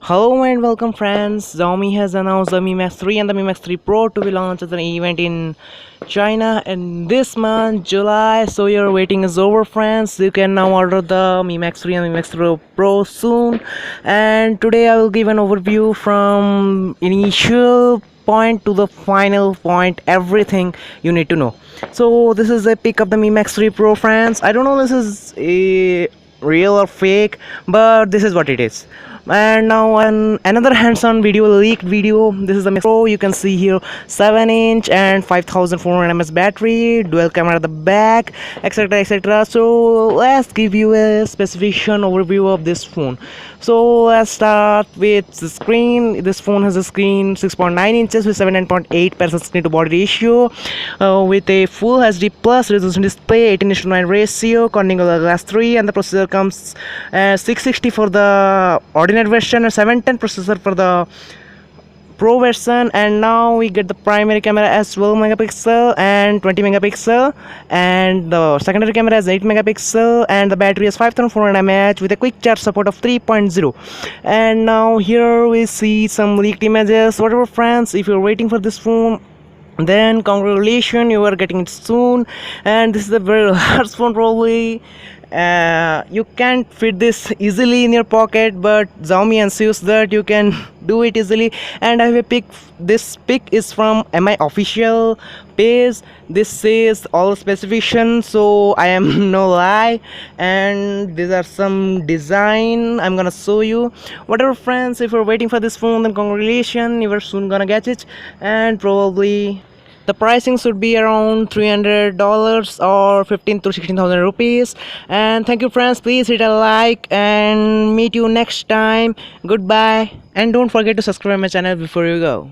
Hello and welcome friends. Xiaomi has announced the Mi Max 3 and the Mi Max 3 Pro to be launched as an event in China in this month, July. So your waiting is over friends. You can now order the Mi Max 3 and Mi Max 3 Pro soon. And today I will give an overview from initial point to the final point, everything you need to know. So this is a pic of the Mi Max 3 Pro friends. I don't know this is a real or fake, but this is what it is. And now another hands-on video, leaked video. This is the Max Pro. You can see here 7-inch and 5400 mAh battery, dual camera at the back, etc, etc. So let's give you a specification overview of this phone. So let's start with the screen. This phone has a screen 6.9 inches with 79.8% screen to body ratio, with a full HD plus resolution display, 18:9 ratio, counting on the glass 3, and the processor comes 660 for the ordinary version and 710 processor for the Pro version. And now we get the primary camera as 12 megapixel and 20 megapixel, and the secondary camera is 8 megapixel, and the battery is 5400 mAh with a quick charge support of 3.0. And now here we see some leaked images. Whatever friends, if you're waiting for this phone, then congratulations, you are getting it soon. And this is a very large phone, probably you can't fit this easily in your pocket, but Xiaomi ensures that you can do it easily. And I have a pic. This pic is from mi official page. This says all specifications, so I am no lie. And these are some design I'm gonna show you. Whatever friends, if you're waiting for this phone, then congratulations, you are soon gonna get it. And probably the pricing should be around $300 or 15 to 16,000 rupees. And thank you friends, please hit a like and meet you next time. Goodbye, and don't forget to subscribe my channel before you go.